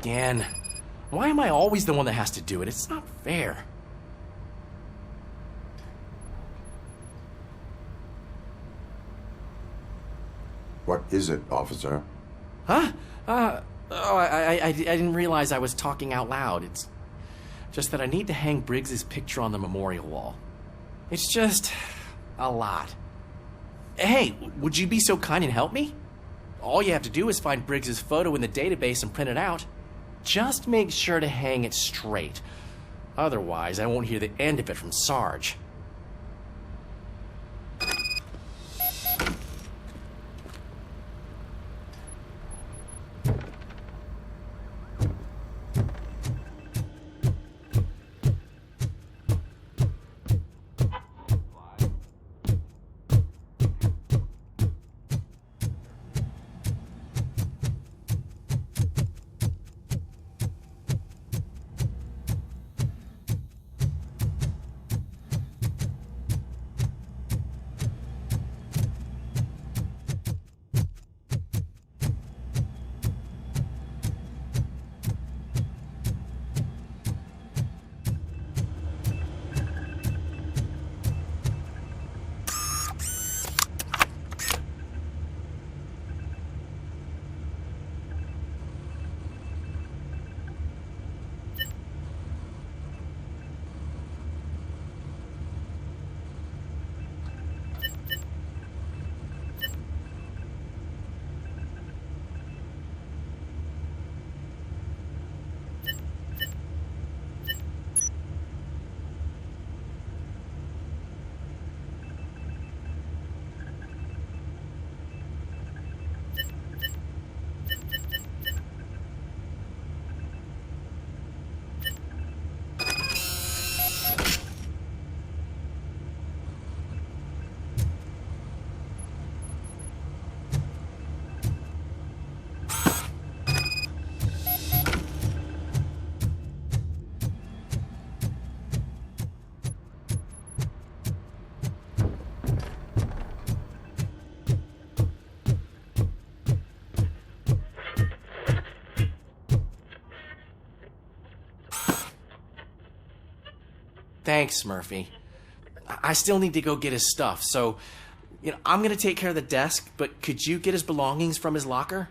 again. Why am I always the one that has to do it? It's not fair. What is it, officer? Huh? I didn't realize I was talking out loud. It's just that I need to hang Briggs's picture on the memorial wall. It's just a lot. Hey, would you be so kind and help me? All you have to do is find Briggs's photo in the database and print it out. Just make sure to hang it straight. Otherwise, I won't hear the end of it from Sarge. Thanks, Murphy. I still need to go get his stuff, so, I'm gonna take care of the desk, but could you get his belongings from his locker?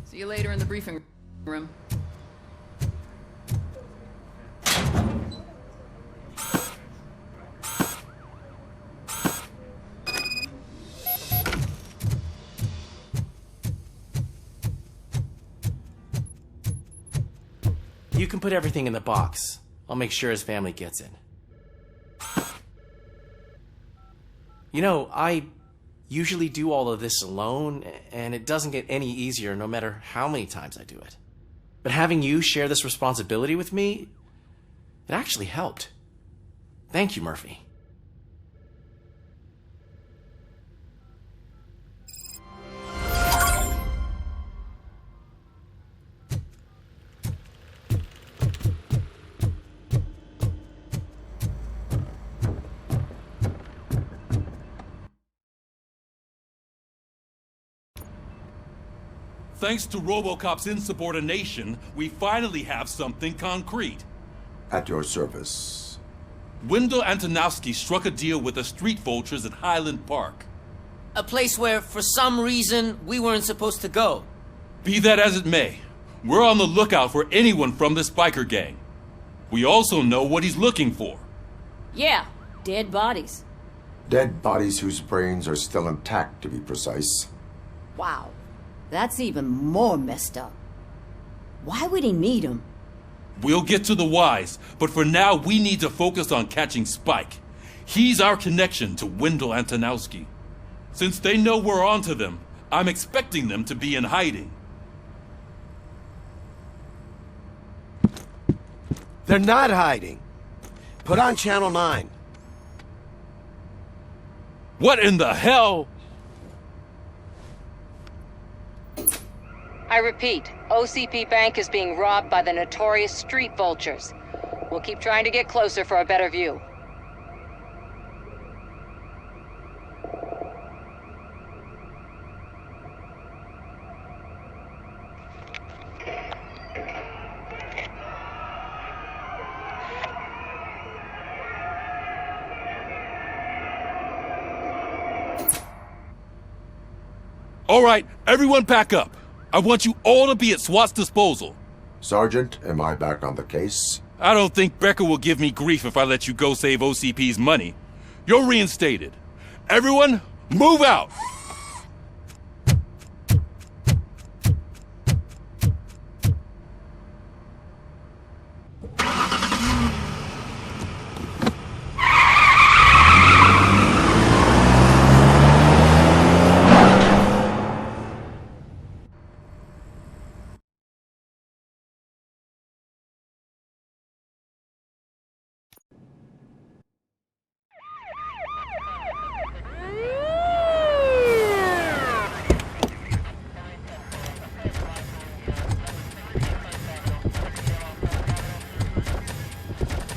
See you later in the briefing room. You can put everything in the box. I'll make sure his family gets it. I usually do all of this alone, and it doesn't get any easier no matter how many times I do it. But having you share this responsibility with me, it actually helped. Thank you, Murphy. Thanks to Robocop's insubordination, we finally have something concrete. At your service. Wendell Antonowski struck a deal with the street vultures at Highland Park. A place where, for some reason, we weren't supposed to go. Be that as it may, we're on the lookout for anyone from this biker gang. We also know what he's looking for. Yeah, dead bodies. Dead bodies whose brains are still intact, to be precise. Wow, that's even more messed up. Why would he need them? We'll get to the whys, but for now we need to focus on catching Spike. He's our connection to Wendell Antonowski. Since they know we're onto them, I'm expecting them to be in hiding. They're not hiding. Put on Channel 9. What in the hell? I repeat, OCP Bank is being robbed by the notorious street vultures. We'll keep trying to get closer for a better view. All right, everyone back up. I want you all to be at SWAT's disposal. Sergeant, am I back on the case? I don't think Becker will give me grief if I let you go save OCP's money. You're reinstated. Everyone, move out!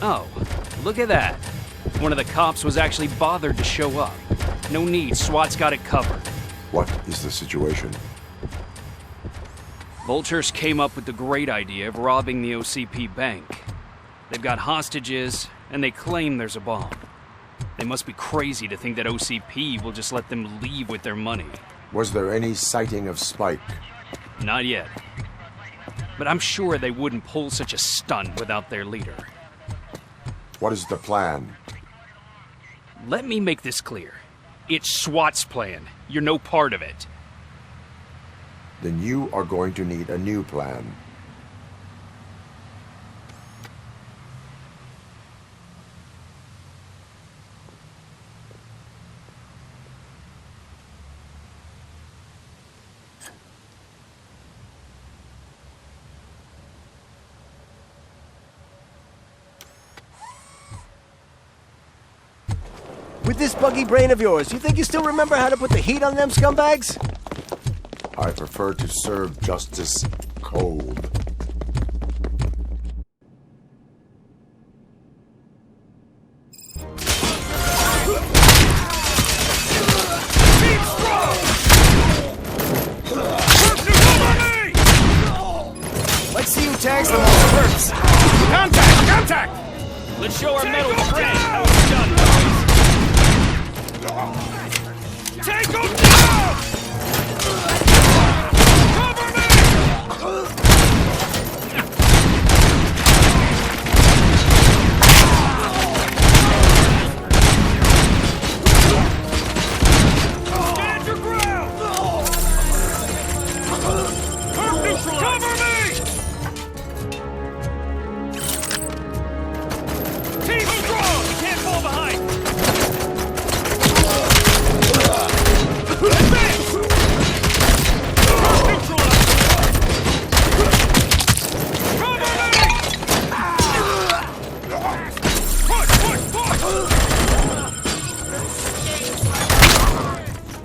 Oh, look at that. One of the cops was actually bothered to show up. No need, SWAT's got it covered. What is the situation? Vultures came up with the great idea of robbing the OCP bank. They've got hostages, and they claim there's a bomb. They must be crazy to think that OCP will just let them leave with their money. Was there any sighting of Spike? Not yet. But I'm sure they wouldn't pull such a stunt without their leader. What is the plan? Let me make this clear. It's SWAT's plan. You're no part of it. Then you are going to need a new plan. With this buggy brain of yours, you think you still remember how to put the heat on them scumbags? I prefer to serve justice cold. Let's see who tags the most first. Contact! Contact! Let's show our metal friend how it's done, boys. Take him down! Cover me! Stand your ground! Curve neutral! Cover me! Team strong! We can't fall behind!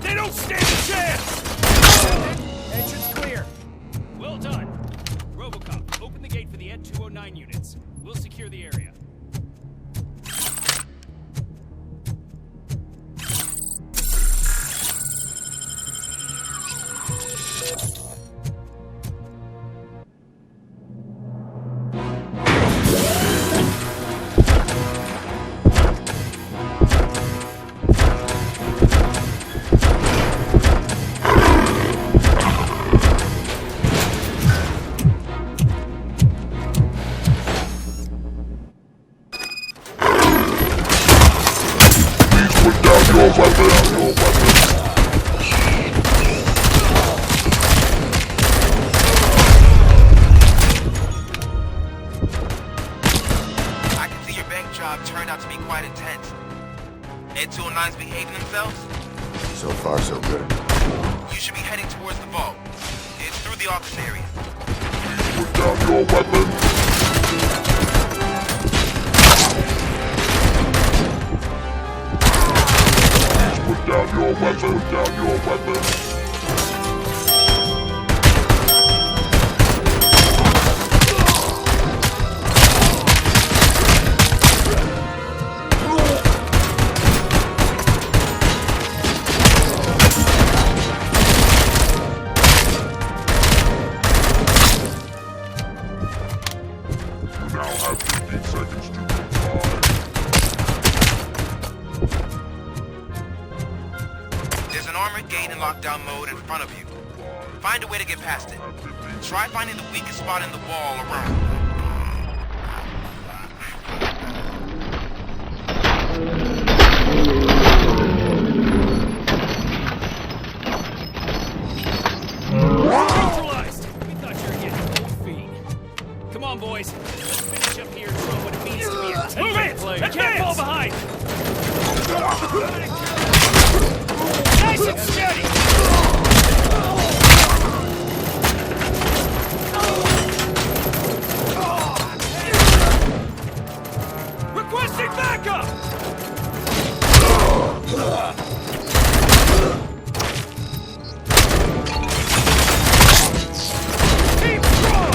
They don't stand a chance! Entrance clear. Well done. Robocop, open the gate for the Ed-209 units. We'll secure the area. I can see your bank job turned out to be quite intense. Ed-209's behaving themselves? So far, so good. You should be heading towards the vault. It's through the office area. Put down your weapon. Put down your weapon. Lockdown mode in front of you. Find a way to get past it. Try finding the weakest spot in the wall around. Neutralized! We thought you were getting cold feet. Come on, boys. Let's finish up here and show what it means to be a team player. You can't fall behind! Nice and steady! Requesting backup! Keep strong!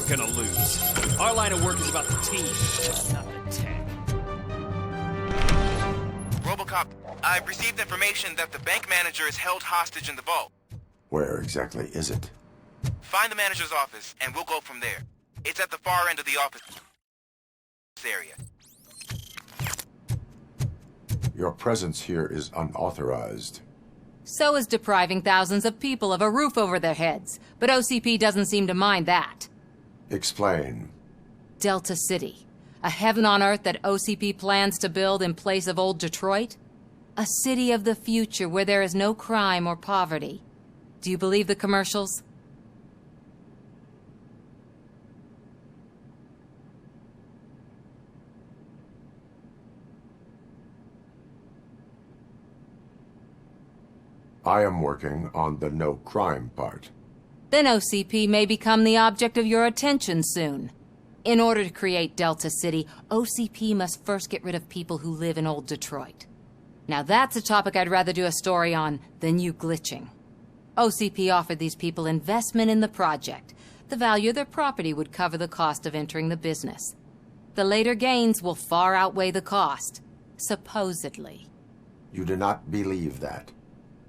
Gonna lose. Our line of work is about the team, not the tech. Robocop, I've received information that the bank manager is held hostage in the vault. Where exactly is it? Find the manager's office, and we'll go from there. It's at the far end of the office area. Your presence here is unauthorized. So is depriving thousands of people of a roof over their heads, but OCP doesn't seem to mind that. Explain. Delta City, a heaven on earth that OCP plans to build in place of old Detroit? A city of the future where there is no crime or poverty. Do you believe the commercials? I am working on the no crime part. Then OCP may become the object of your attention soon. In order to create Delta City, OCP must first get rid of people who live in old Detroit. Now that's a topic I'd rather do a story on than you glitching. OCP offered these people investment in the project. The value of their property would cover the cost of entering the business. The later gains will far outweigh the cost, supposedly. You do not believe that?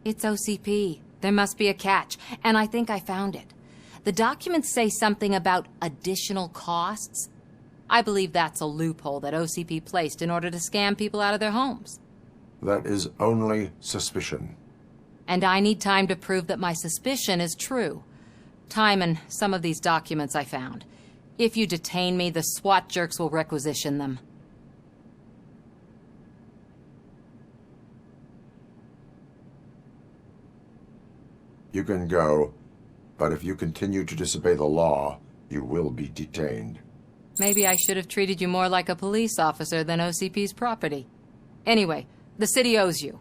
It's OCP. There must be a catch, and I think I found it. The documents say something about additional costs. I believe that's a loophole that OCP placed in order to scam people out of their homes. That is only suspicion. And I need time to prove that my suspicion is true. Time and some of these documents I found. If you detain me, the SWAT jerks will requisition them. You can go, but if you continue to disobey the law, you will be detained. Maybe I should have treated you more like a police officer than OCP's property. Anyway, the city owes you.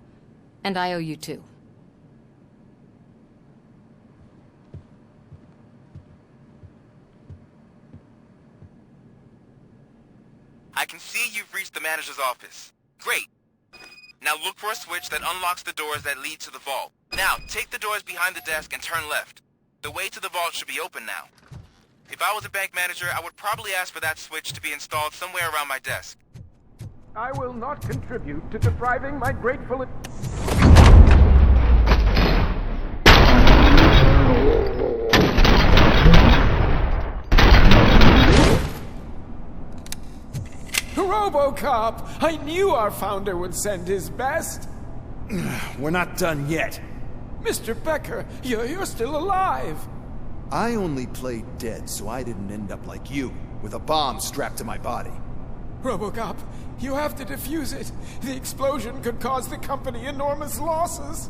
And I owe you too. I can see you've reached the manager's office. Great. Now look for a switch that unlocks the doors that lead to the vault. Now, take the doors behind the desk and turn left. The way to the vault should be open now. If I was a bank manager, I would probably ask for that switch to be installed somewhere around my desk. I will not contribute to depriving my grateful... Robocop! I knew our founder would send his best! We're not done yet. Mr. Becker, you're still alive! I only played dead so I didn't end up like you, with a bomb strapped to my body. Robocop, you have to defuse it. The explosion could cause the company enormous losses.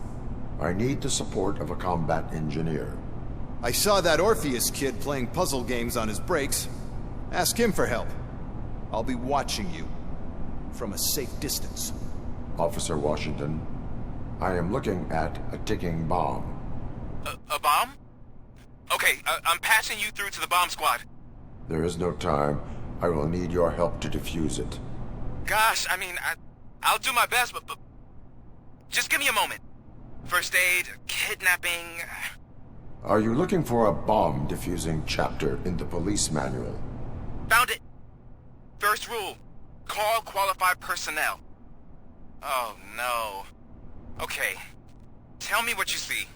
I need the support of a combat engineer. I saw that Orpheus kid playing puzzle games on his breaks. Ask him for help. I'll be watching you. From a safe distance. Officer Washington, I am looking at a ticking bomb. A bomb? Okay, I'm passing you through to the bomb squad. There is no time. I will need your help to defuse it. Gosh, I mean, I'll do my best, but just give me a moment. First aid, kidnapping... Are you looking for a bomb defusing chapter in the police manual? Found it! First rule, call qualified personnel. Oh, no. Okay, tell me what you see.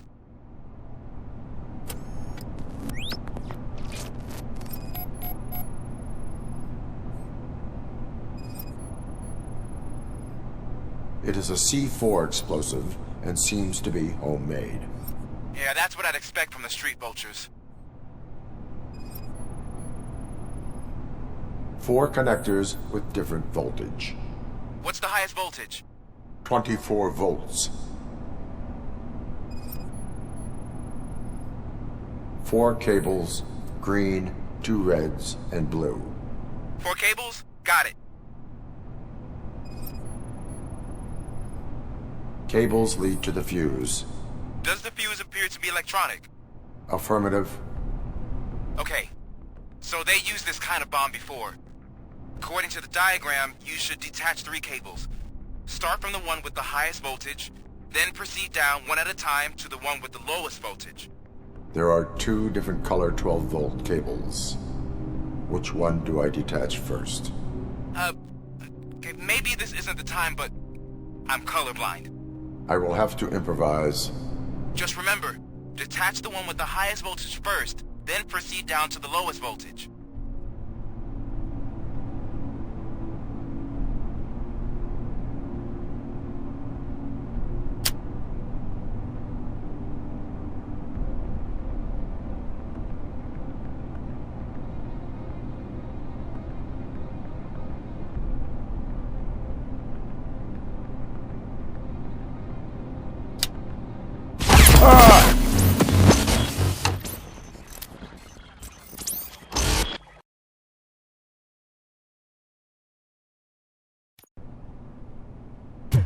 It is a C4 explosive and seems to be homemade. Yeah, that's what I'd expect from the street vultures. 4 connectors with different voltage. What's the highest voltage? 24 volts. 4 cables, green, 2 reds, and blue. 4 cables? Got it. Cables lead to the fuse. Does the fuse appear to be electronic? Affirmative. Okay, so they used this kind of bomb before. According to the diagram, you should detach 3 cables. Start from the one with the highest voltage, then proceed down one at a time to the one with the lowest voltage. There are 2 different color 12-volt cables. Which one do I detach first? Okay, maybe this isn't the time, but I'm colorblind. I will have to improvise. Just remember, detach the one with the highest voltage first, then proceed down to the lowest voltage.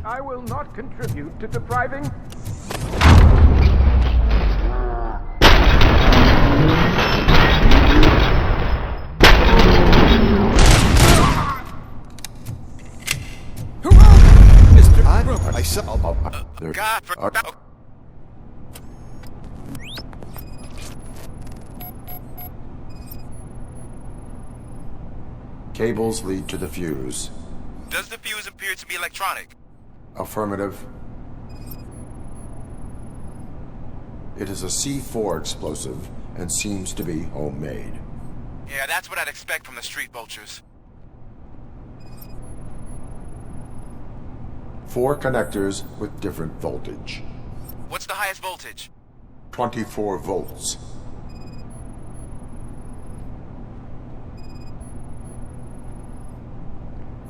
I will not contribute to depriving... I saw... Cables lead to the fuse. Does the fuse appear to be electronic? Affirmative. It is a C4 explosive and seems to be homemade. Yeah, that's what I'd expect from the street vultures. 4 connectors with different voltage. What's the highest voltage? 24 volts.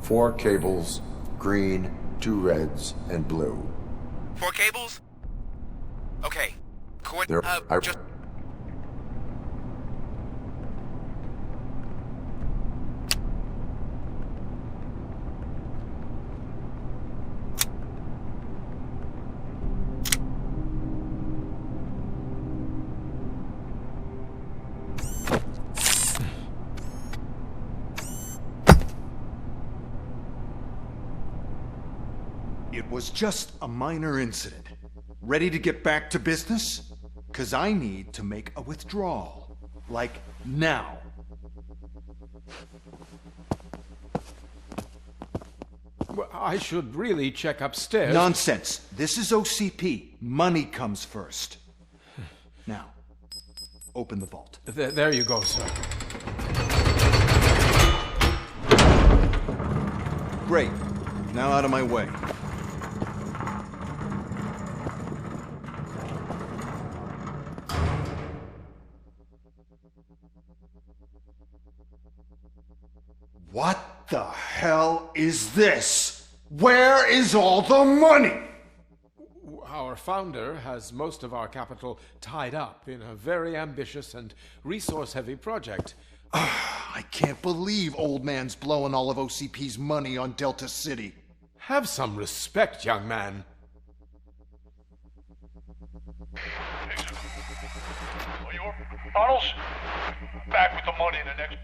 4 cables, green, 2 reds, and blue. 4 cables? Okay. Just... It was just a minor incident. Ready to get back to business? 'Cause I need to make a withdrawal. Like, now. Well, I should really check upstairs. Nonsense. This is OCP. Money comes first. Now, open the vault. There you go, sir. Great. Now out of my way. What the hell is this? Where is all the money? Our founder has most of our capital tied up in a very ambitious and resource-heavy project. I can't believe old man's blowing all of OCP's money on Delta City. Have some respect, young man. Bottles? Back with the money in the next...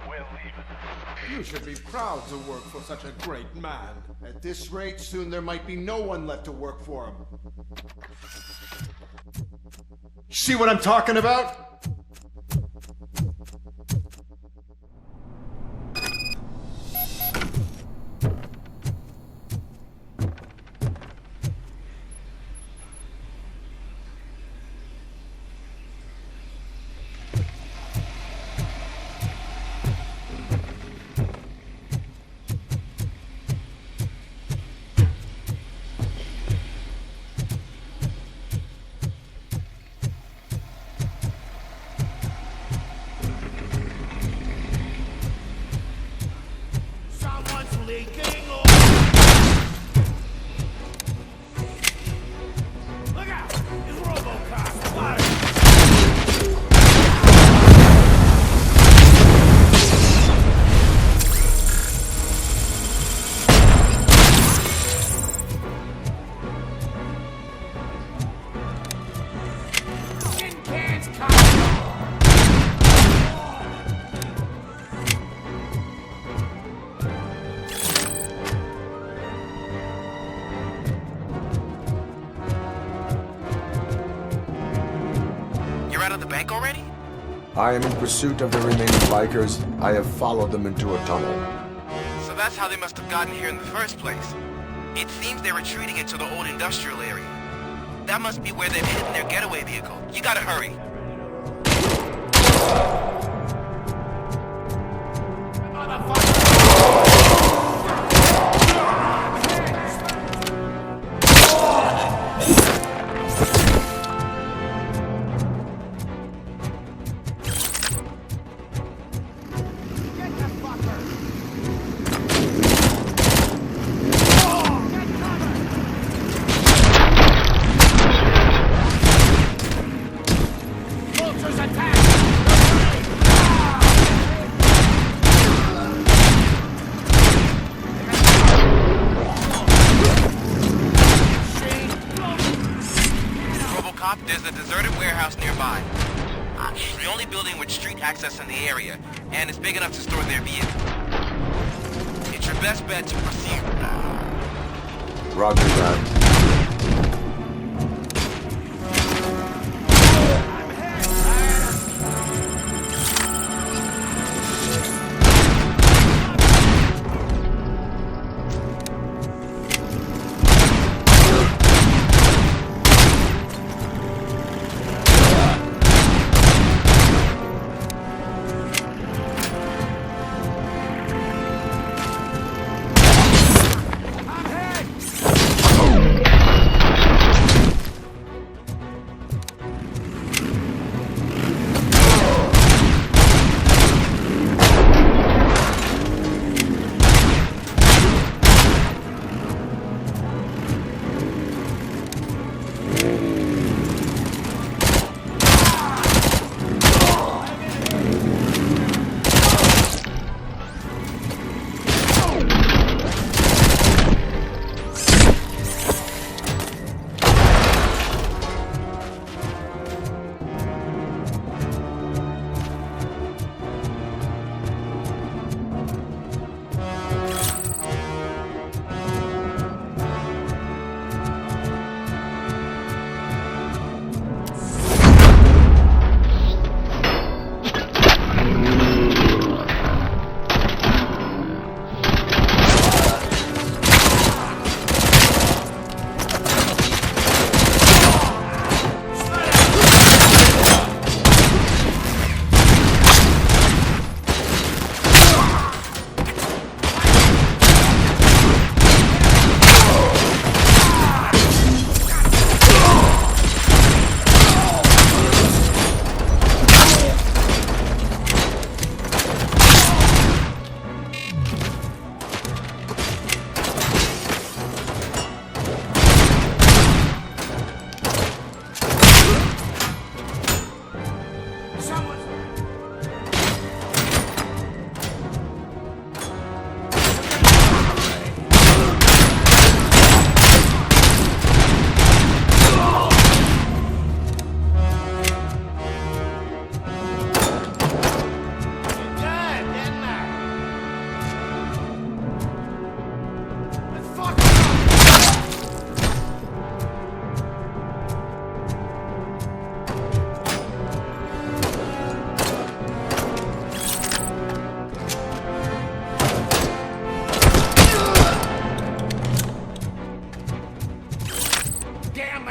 We're leaving. You should be proud to work for such a great man. At this rate, soon there might be no one left to work for him. See what I'm talking about? Look out! It's Robocop! Tin cans coming! You're out of the bank already? I am in pursuit of the remaining bikers. I have followed them into a tunnel. So that's how they must have gotten here in the first place. It seems they're retreating into the old industrial area. That must be where they've hidden their getaway vehicle. You gotta hurry. Robocop, there's a deserted warehouse nearby. The only building with street access in the area, and it's big enough to store their vehicle. It's your best bet to proceed. Roger that.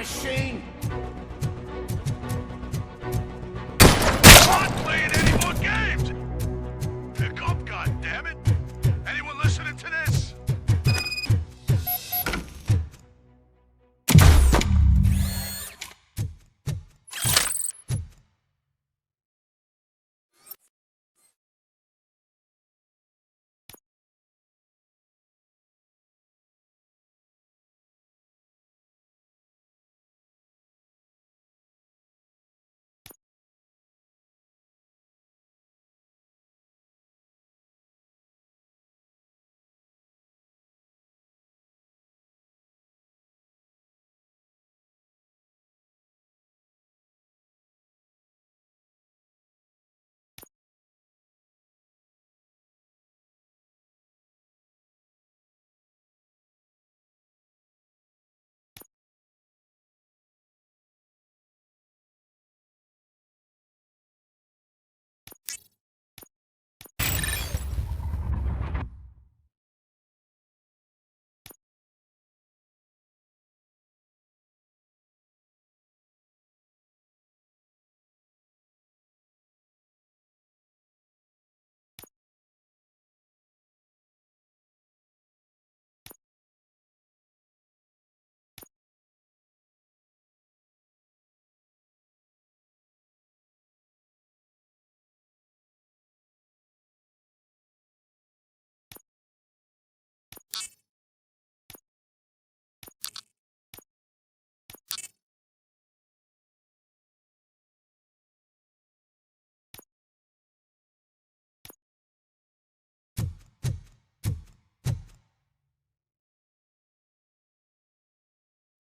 machine! Not playing any more games! Pick up, goddammit! Anyone listening to this?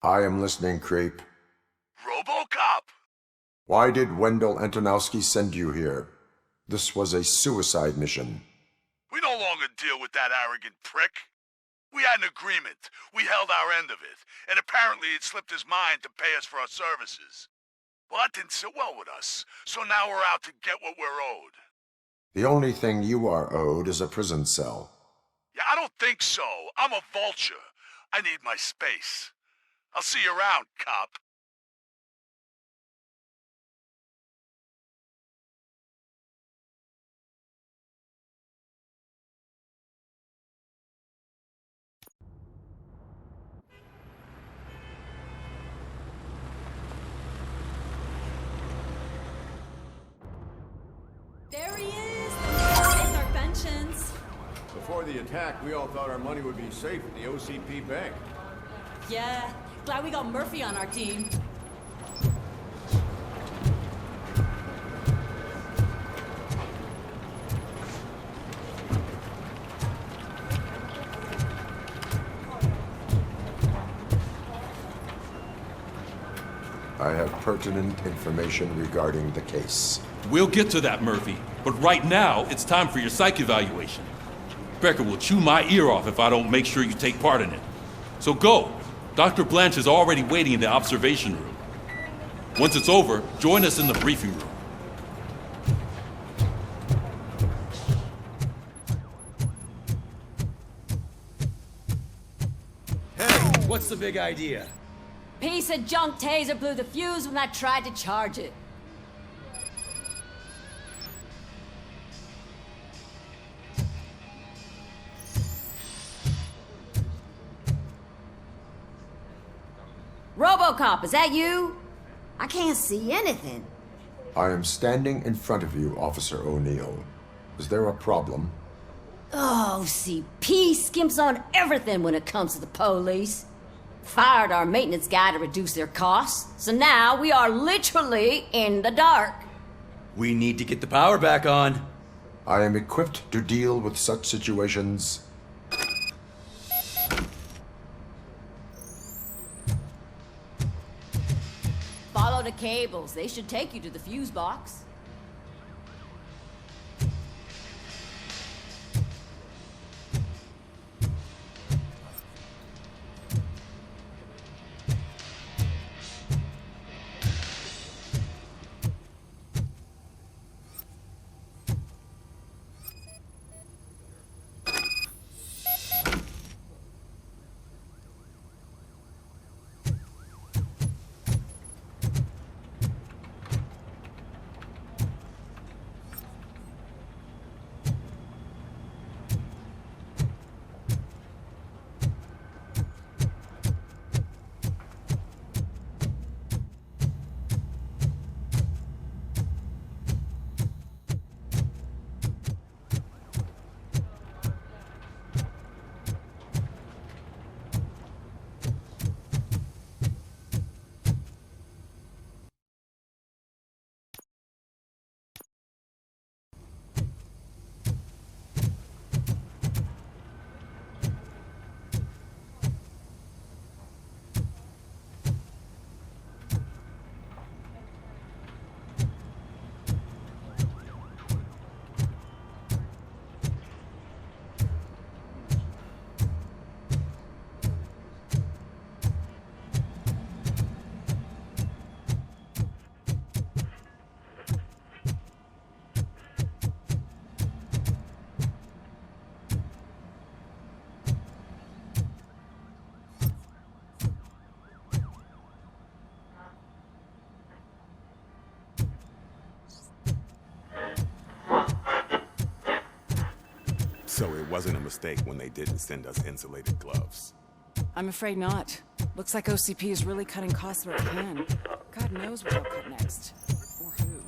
I am listening, creep. Robocop! Why did Wendell Antonowski send you here? This was a suicide mission. We no longer deal with that arrogant prick. We had an agreement. We held our end of it, and apparently it slipped his mind to pay us for our services. Well, that didn't sit well with us, so now we're out to get what we're owed. The only thing you are owed is a prison cell. Yeah, I don't think so. I'm a vulture. I need my space. I'll see you around, cop. There he is! It's our pensions. Before the attack, we all thought our money would be safe at the OCP bank. Yeah, glad we got Murphy on our team. I have pertinent information regarding the case. We'll get to that, Murphy. But right now, it's time for your psych evaluation. Becker will chew my ear off if I don't make sure you take part in it. So go. Dr. Blanche is already waiting in the observation room. Once it's over, join us in the briefing room. Hey, what's the big idea? Piece of junk taser blew the fuse when I tried to charge it. Robocop, is that you? I can't see anything. I am standing in front of you, Officer O'Neill. Is there a problem? Oh, OCP skimps on everything when it comes to the police. Fired our maintenance guy to reduce their costs, so now we are literally in the dark. We need to get the power back on. I am equipped to deal with such situations. Follow the cables. They should take you to the fuse box. wasn't a mistake when they didn't send us insulated gloves. I'm afraid not. Looks like OCP is really cutting costs where it can. God knows what they'll cut next. Or who.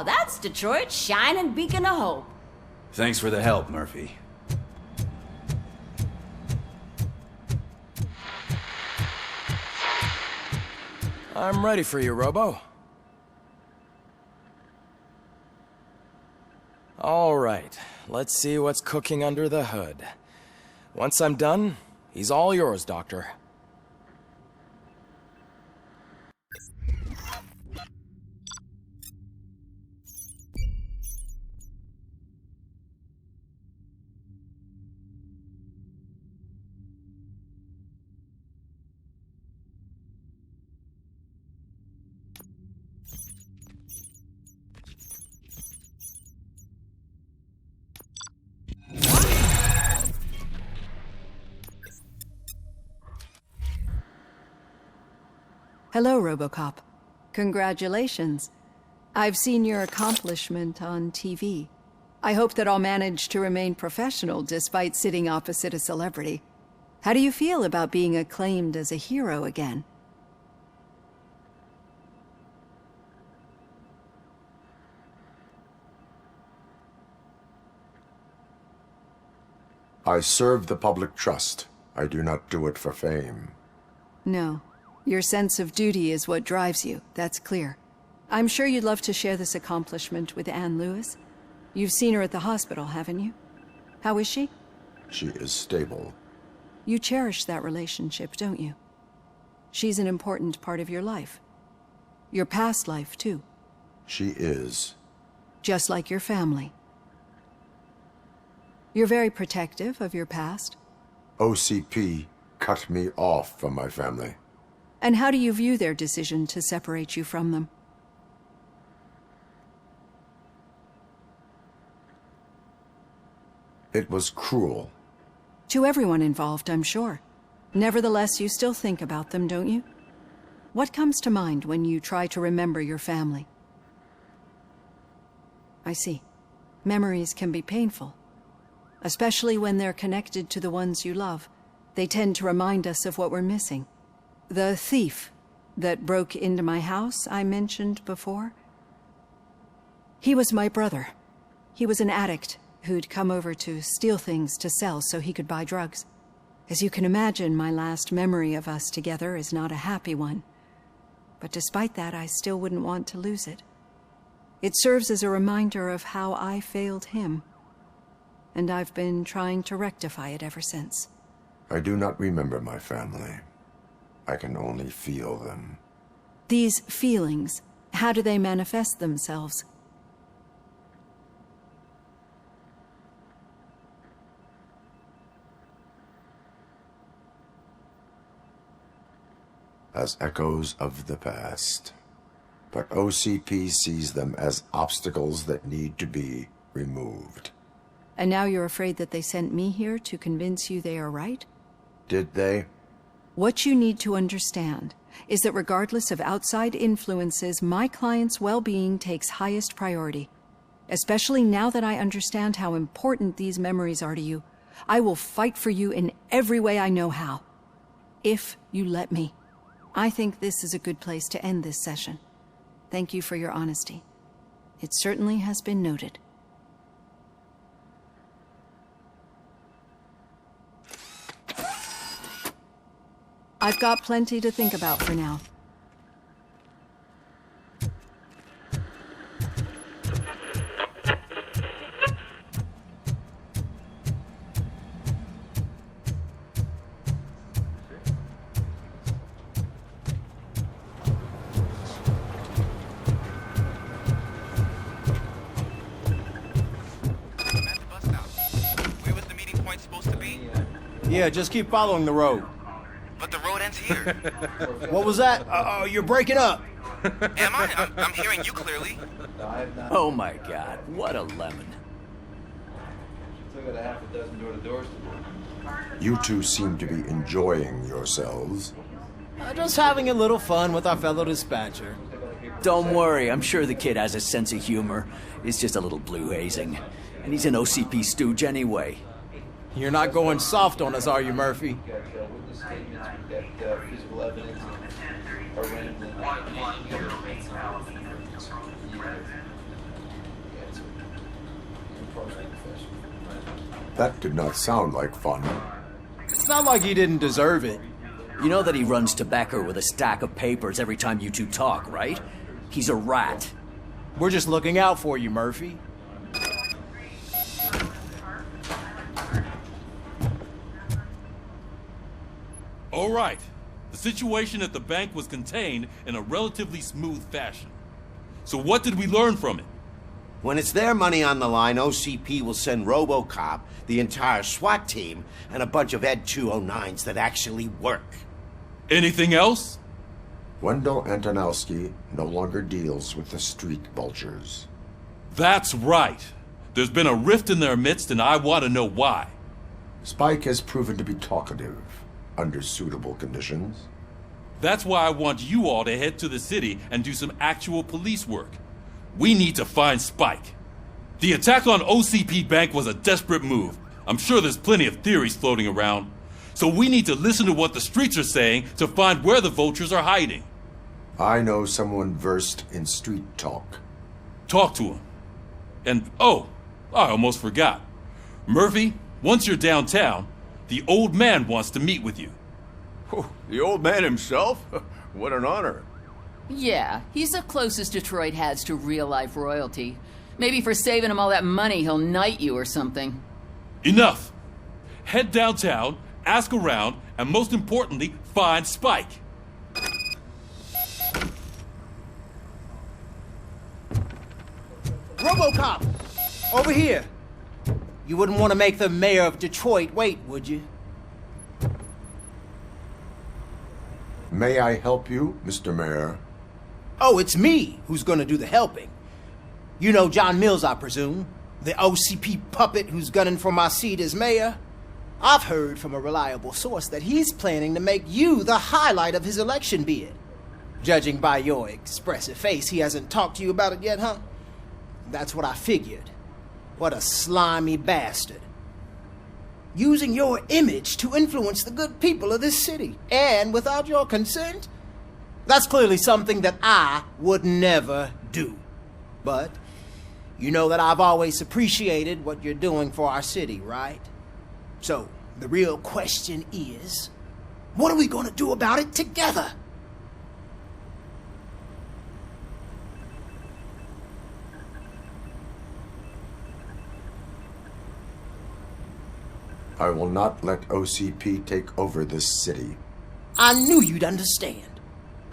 That's Detroit's shining beacon of hope. Thanks for the help, Murphy. I'm ready for you, Robo. All right, let's see what's cooking under the hood. Once I'm done, he's all yours, Doctor. Hello, Robocop. Congratulations. I've seen your accomplishment on TV. I hope that I'll manage to remain professional despite sitting opposite a celebrity. How do you feel about being acclaimed as a hero again? I serve the public trust. I do not do it for fame. No. Your sense of duty is what drives you, that's clear. I'm sure you'd love to share this accomplishment with Anne Lewis. You've seen her at the hospital, haven't you? How is she? She is stable. You cherish that relationship, don't you? She's an important part of your life. Your past life, too. She is. Just like your family. You're very protective of your past. OCP cut me off from my family. And how do you view their decision to separate you from them? It was cruel. To everyone involved, I'm sure. Nevertheless, you still think about them, don't you? What comes to mind when you try to remember your family? I see. Memories can be painful. Especially when they're connected to the ones you love. They tend to remind us of what we're missing. The thief that broke into my house I mentioned before? He was my brother. He was an addict who'd come over to steal things to sell so he could buy drugs. As you can imagine, my last memory of us together is not a happy one. But despite that, I still wouldn't want to lose it. It serves as a reminder of how I failed him. And I've been trying to rectify it ever since. I do not remember my family. I can only feel them. These feelings, how do they manifest themselves? As echoes of the past. But OCP sees them as obstacles that need to be removed. And now you're afraid that they sent me here to convince you they are right? Did they? What you need to understand is that regardless of outside influences, my client's well-being takes highest priority. Especially now that I understand how important these memories are to you. I will fight for you in every way I know how. If you let me. I think this is a good place to end this session. Thank you for your honesty. It certainly has been noted. I've got plenty to think about for now. Yeah, just keep following the road. But the road ends here. What was that? Uh-oh, you're breaking up. Am I? I'm hearing you clearly. Oh my god, what a lemon. Still got a half a dozen door-to-doors to do. You two seem to be enjoying yourselves. Just having a little fun with our fellow dispatcher. Don't worry, I'm sure the kid has a sense of humor. It's just a little blue hazing. And he's an OCP stooge anyway. You're not going soft on us, are you, Murphy? We've got witness statements, we've got physical evidence, our rambling. That did not sound like fun. It's not like he didn't deserve it. You know that he runs to Becker with a stack of papers every time you two talk, right? He's a rat. We're just looking out for you, Murphy. All right. The situation at the bank was contained in a relatively smooth fashion. So what did we learn from it? When it's their money on the line, OCP will send Robocop, the entire SWAT team, and a bunch of Ed 209s that actually work. Anything else? Wendell Antonowski no longer deals with the street vultures. That's right. There's been a rift in their midst, and I want to know why. Spike has proven to be talkative under suitable conditions. That's why I want you all to head to the city and do some actual police work. We need to find Spike. The attack on OCP Bank was a desperate move. I'm sure there's plenty of theories floating around. So we need to listen to what the streets are saying to find where the vultures are hiding. I know someone versed in street talk. Talk to him. And, oh, I almost forgot. Murphy, once you're downtown, the old man wants to meet with you. Oh, the old man himself? What an honor. Yeah, he's the closest Detroit has to real-life royalty. Maybe for saving him all that money, he'll knight you or something. Enough! Head downtown, ask around, and most importantly, find Spike. Robocop! Over here! You wouldn't want to make the mayor of Detroit wait, would you? May I help you, Mr. Mayor? Oh, it's me who's gonna do the helping. You know John Mills, I presume? The OCP puppet who's gunning for my seat as mayor? I've heard from a reliable source that he's planning to make you the highlight of his election bid. Judging by your expressive face, he hasn't talked to you about it yet, huh? That's what I figured. What a slimy bastard. Using your image to influence the good people of this city, and without your consent? That's clearly something that I would never do. But you know that I've always appreciated what you're doing for our city, right? So, the real question is, what are we gonna do about it together? I will not let OCP take over this city. I knew you'd understand.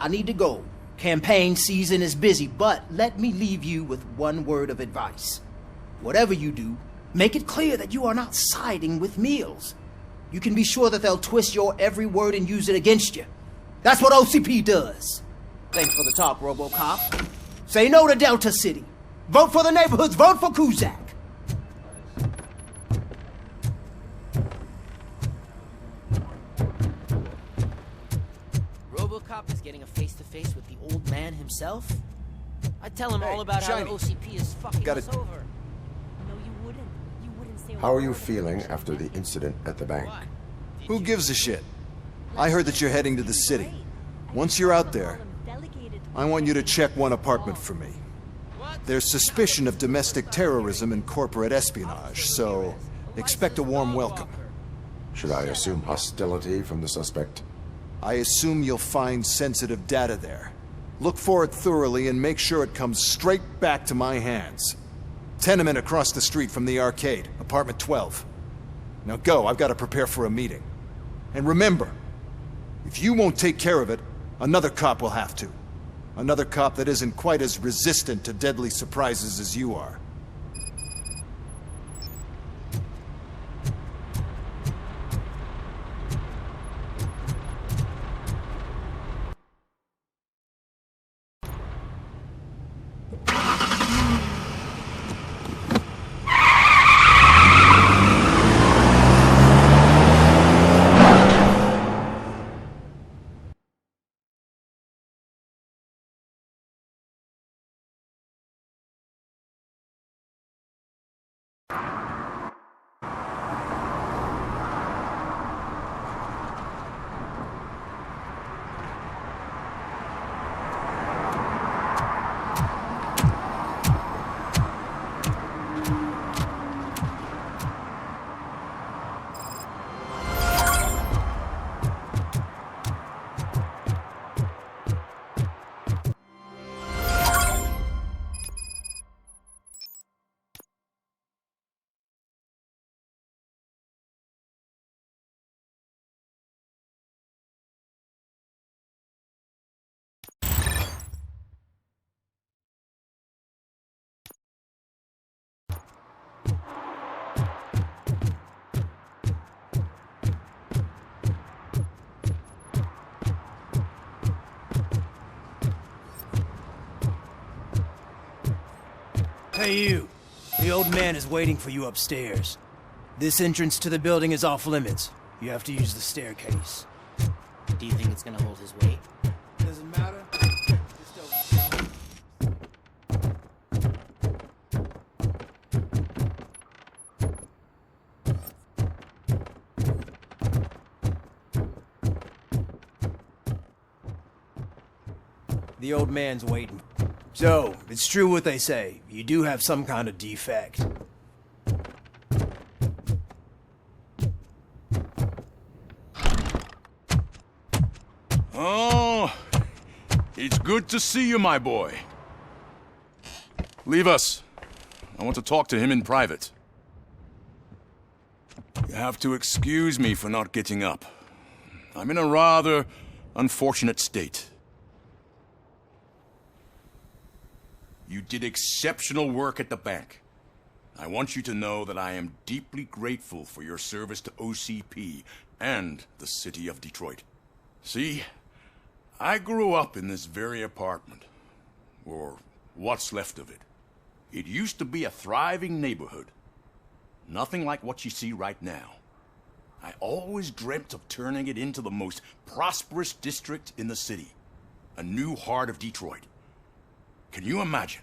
I need to go. Campaign season is busy, but let me leave you with one word of advice. Whatever you do, make it clear that you are not siding with Mills. You can be sure that they'll twist your every word and use it against you. That's what OCP does. Thanks for the talk, Robocop. Say no to Delta City. Vote for the neighborhoods. Vote for Kuzak. Robocop is getting a face-to-face with the old man himself? I tell him all about Shiny. how OCP is fucking Got us it. over. How are you feeling after the incident at the bank? Who gives a shit? I heard that you're heading to the city. Once you're out there, I want you to check one apartment for me. There's suspicion of domestic terrorism and corporate espionage, so expect a warm welcome. Should I assume hostility from the suspect? I assume you'll find sensitive data there. Look for it thoroughly and make sure it comes straight back to my hands. Tenement across the street from the arcade, apartment 12. Now go, I've got to prepare for a meeting. And remember, if you won't take care of it, another cop will have to. Another cop that isn't quite as resistant to deadly surprises as you are. Hey you, the old man is waiting for you upstairs. This entrance to the building is off limits. You have to use the staircase. Do you think it's gonna hold his weight? Doesn't matter. Just don't... The old man's waiting. So, it's true what they say. You do have some kind of defect. Oh, it's good to see you, my boy. Leave us. I want to talk to him in private. You have to excuse me for not getting up. I'm in a rather unfortunate state. You did exceptional work at the bank. I want you to know that I am deeply grateful for your service to OCP and the city of Detroit. See, I grew up in this very apartment, or what's left of it. It used to be a thriving neighborhood. Nothing like what you see right now. I always dreamt of turning it into the most prosperous district in the city. A new heart of Detroit. Can you imagine?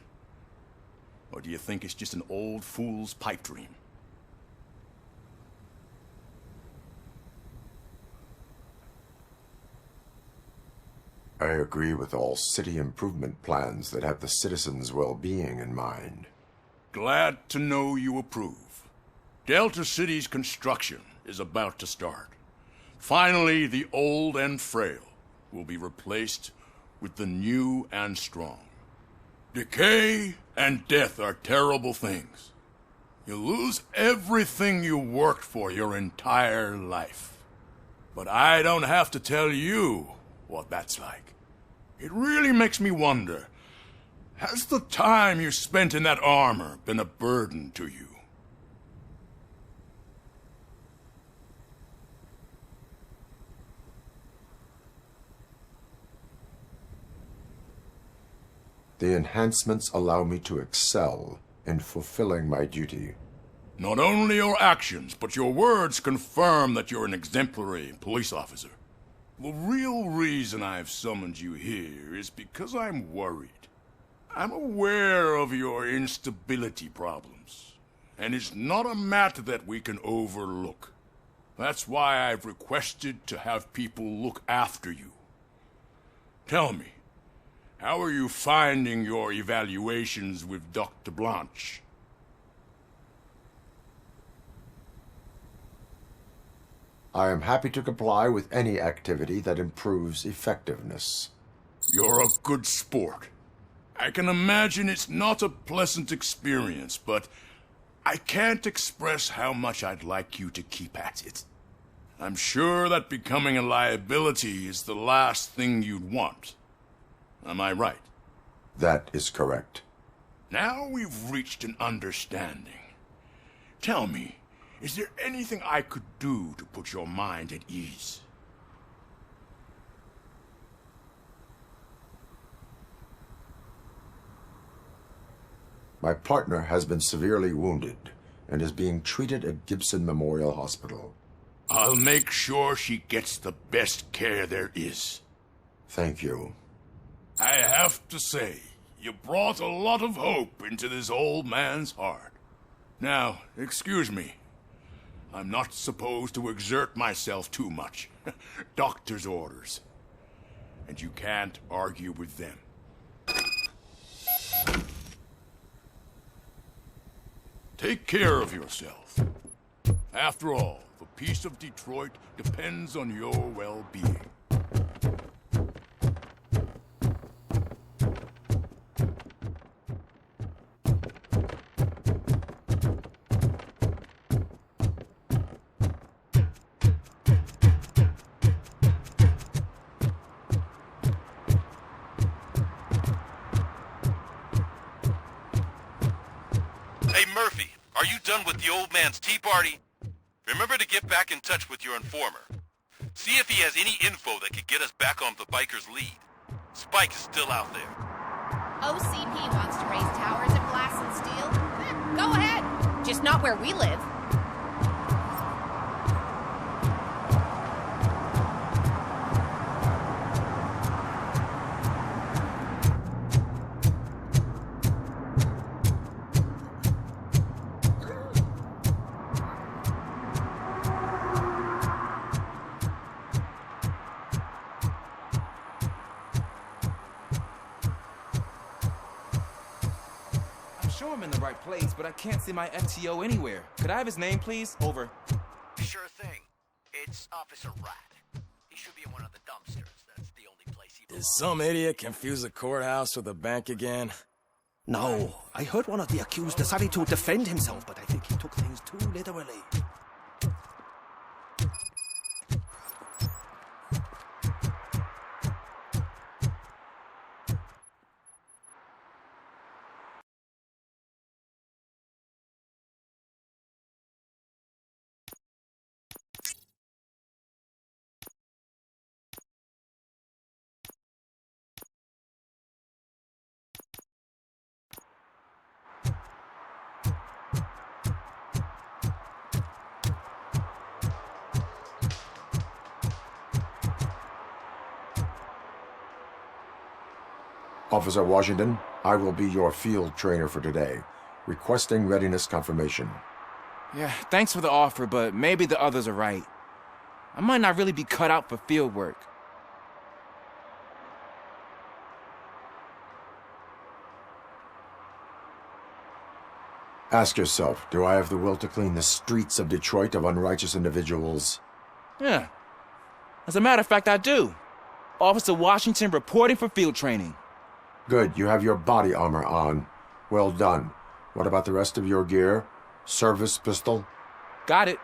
Or do you think it's just an old fool's pipe dream? I agree with all city improvement plans that have the citizens' well-being in mind. Glad to know you approve. Delta City's construction is about to start. Finally, the old and frail will be replaced with the new and strong. Decay and death are terrible things. You lose everything you worked for your entire life. But I don't have to tell you what that's like. It really makes me wonder, has the time you spent in that armor been a burden to you? The enhancements allow me to excel in fulfilling my duty. Not only your actions, but your words confirm that you're an exemplary police officer. The real reason I've summoned you here is because I'm worried. I'm aware of your instability problems, and it's not a matter that we can overlook. That's why I've requested to have people look after you. Tell me, how are you finding your evaluations with Dr. Blanche? I am happy to comply with any activity that improves effectiveness. You're a good sport. I can imagine it's not a pleasant experience, but I can't express how much I'd like you to keep at it. I'm sure that becoming a liability is the last thing you'd want. Am I right? That is correct. Now we've reached an understanding. Tell me, is there anything I could do to put your mind at ease? My partner has been severely wounded and is being treated at Gibson Memorial Hospital. I'll make sure she gets the best care there is. Thank you. I have to say, you brought a lot of hope into this old man's heart. Now, excuse me. I'm not supposed to exert myself too much. Doctor's orders. And you can't argue with them. Take care of yourself. After all, the peace of Detroit depends on your well-being. Are you done with the old man's tea party? Remember to get back in touch with your informer. See if he has any info that could get us back on the biker's lead. Spike is still out there. OCP wants to raise towers of glass and steel? Go ahead. Just not where we live. I'm in the right place, but I can't see my FTO anywhere. Could I have his name, please? Over. Sure thing. It's Officer Rat. He should be in one of the dumpsters. That's the only place he belongs. Did some idiot confuse a courthouse with a bank again? No, I heard one of the accused decided to defend himself, but I think he took things too literally. Officer Washington, I will be your field trainer for today. Requesting readiness confirmation. Yeah, thanks for the offer, but maybe the others are right. I might not really be cut out for field work. Ask yourself, do I have the will to clean the streets of Detroit of unrighteous individuals? Yeah. As a matter of fact, I do. Officer Washington reporting for field training. Good, you have your body armor on. Well done. What about the rest of your gear? Service pistol? Got it.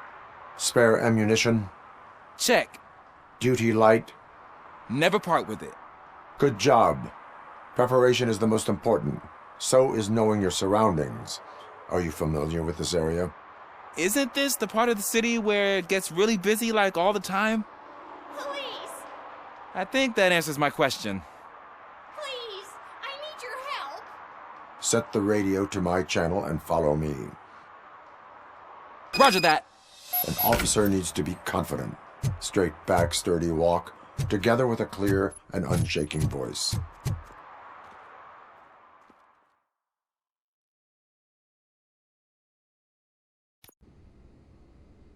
Spare ammunition? Check. Duty light? Never part with it. Good job. Preparation is the most important. So is knowing your surroundings. Are you familiar with this area? Isn't this the part of the city where it gets really busy like all the time? Police! I think that answers my question. Please! I need your help! Set the radio to my channel and follow me. Roger that. An officer needs to be confident. Straight back, sturdy walk, together with a clear and unshaking voice.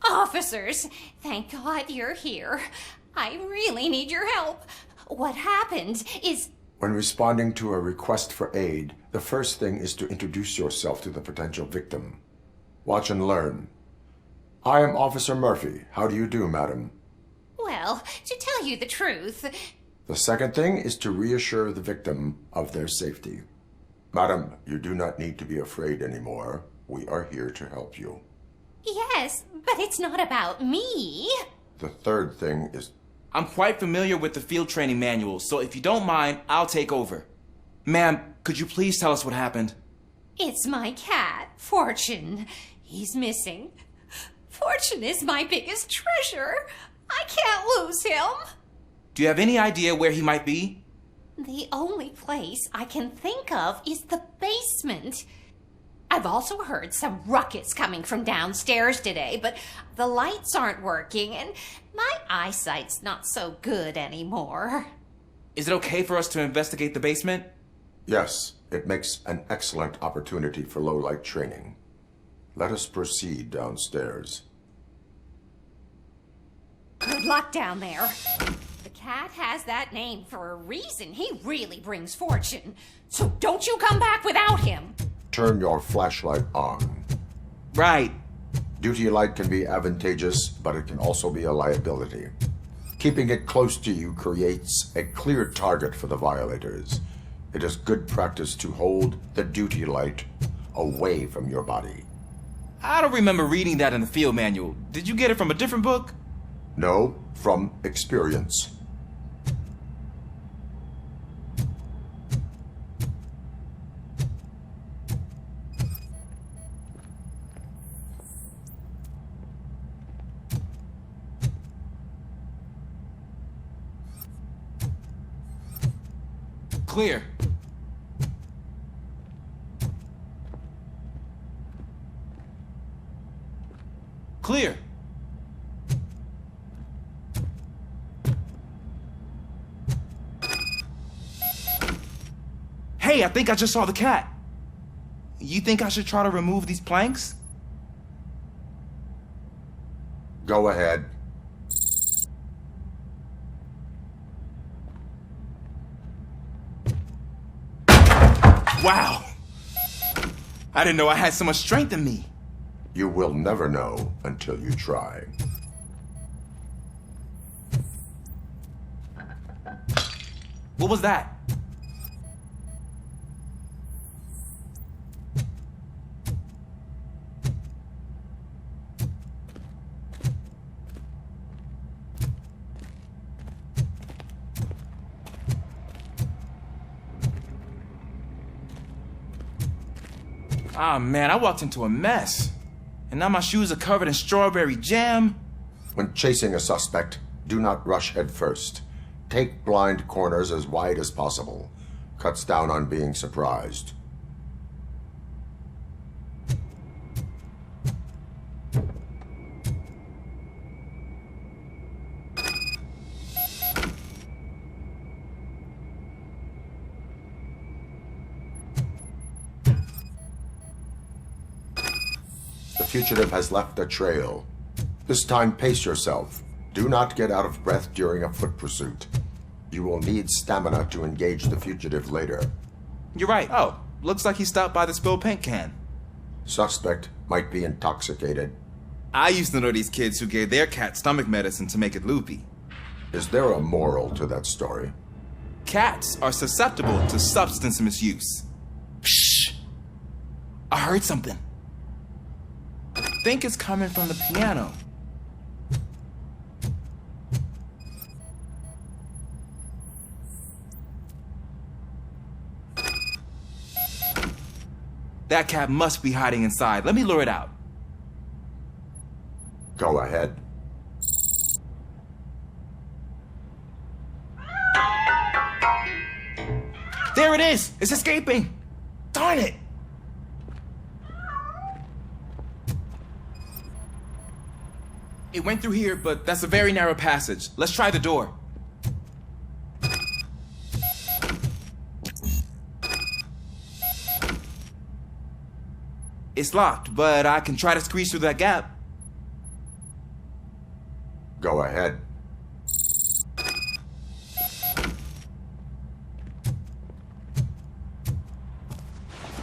Officers, thank God you're here. I really need your help. What happened is... When responding to a request for aid, the first thing is to introduce yourself to the potential victim. Watch and learn. I am Officer Murphy. How do you do, madam? Well, to tell you the truth... The second thing is to reassure the victim of their safety. Madam, you do not need to be afraid anymore. We are here to help you. Yes, but it's not about me. The third thing is... I'm quite familiar with the field training manual, so if you don't mind, I'll take over. Ma'am, could you please tell us what happened? It's my cat, Fortune. He's missing. Fortune is my biggest treasure. I can't lose him. Do you have any idea where he might be? The only place I can think of is the basement. I've also heard some ruckus coming from downstairs today, but the lights aren't working and my eyesight's not so good anymore. Is it okay for us to investigate the basement? Yes, it makes an excellent opportunity for low-light training. Let us proceed downstairs. Good luck down there. The cat has that name for a reason. He really brings fortune. So don't you come back without him. Turn your flashlight on. Right. Duty light can be advantageous, but it can also be a liability. Keeping it close to you creates a clear target for the violators. It is good practice to hold the duty light away from your body. I don't remember reading that in the field manual. Did you get it from a different book? No, from experience. Clear. Clear. Hey, I think I just saw the cat. You think I should try to remove these planks? Go ahead. Wow. I didn't know I had so much strength in me. You will never know until you try. What was that? Ah, man, I walked into a mess. And now my shoes are covered in strawberry jam. When chasing a suspect, do not rush head first. Take blind corners as wide as possible. Cuts down on being surprised. The fugitive has left a trail. This time, pace yourself. Do not get out of breath during a foot pursuit. You will need stamina to engage the fugitive later. You're right. Oh, looks like he stopped by the spilled paint can. Suspect might be intoxicated. I used to know these kids who gave their cat stomach medicine to make it loopy. Is there a moral to that story? Cats are susceptible to substance misuse. Shh! I heard something. I think it's coming from the piano. That cat must be hiding inside. Let me lure it out. Go ahead. There it is! It's escaping! Darn it! It went through here, but that's a very narrow passage. Let's try the door. It's locked, but I can try to squeeze through that gap. Go ahead.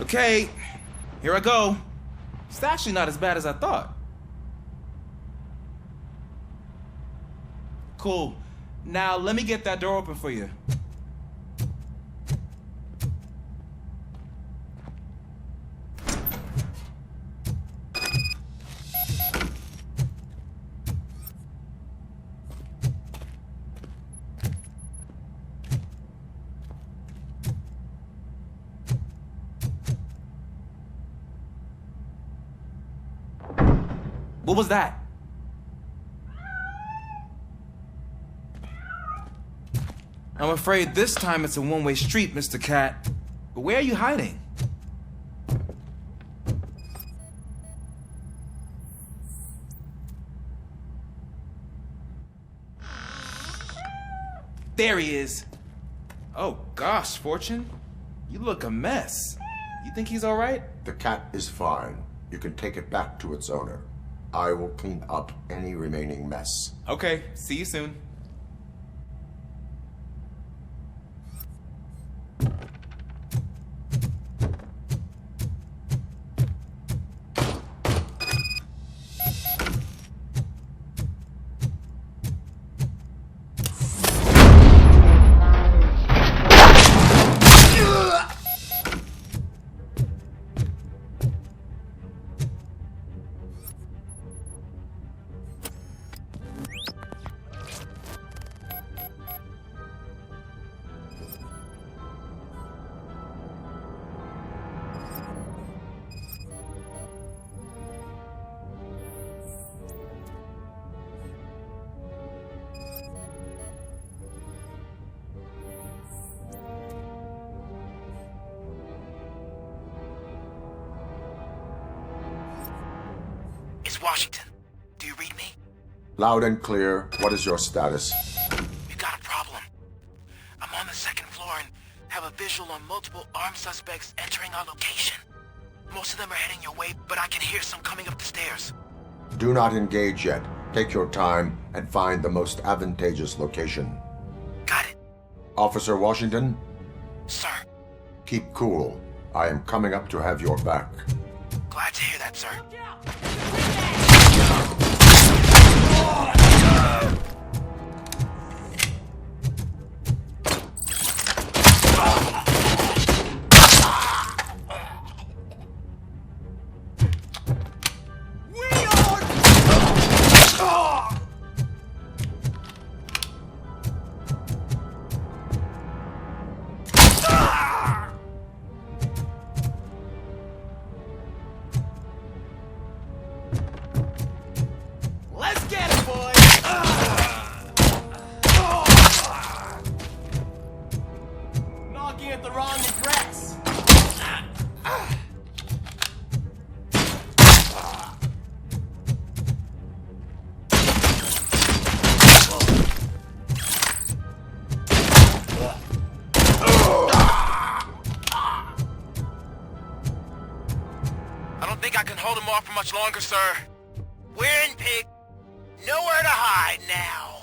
Okay, here I go. It's actually not as bad as I thought. Cool. Now let me get that door open for you. What was that? I'm afraid this time it's a one-way street, Mr. Cat. But where are you hiding? There he is. Oh gosh, Fortune. You look a mess. You think he's all right? The cat is fine. You can take it back to its owner. I will clean up any remaining mess. Okay, see you soon. It's Washington. Do you read me? Loud and clear. What is your status? We got a problem. I'm on the second floor and have a visual on multiple armed suspects entering our location. Most of them are heading your way, but I can hear some coming up the stairs. Do not engage yet. Take your time and find the most advantageous location. Got it. Officer Washington? Sir. Keep cool. I am coming up to have your back. Glad to hear that, sir. Let's get it, boys! Knocking at the wrong address. I don't think I can hold him off for much longer, sir. We're in, pig. Nowhere to hide now.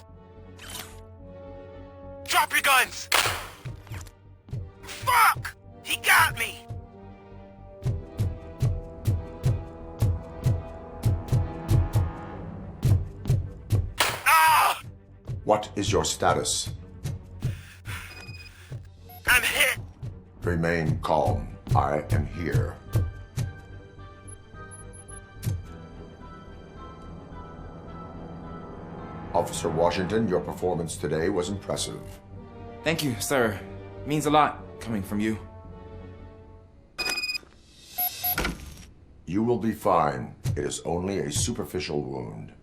Drop your guns! Fuck! He got me! Ah! What is your status? I'm hit! Remain calm. I am here. Officer Washington, your performance today was impressive. Thank you, sir. Means a lot coming from you. You will be fine. It is only a superficial wound.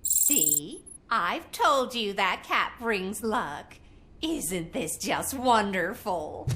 See? I've told you that cat brings luck. Isn't this just wonderful?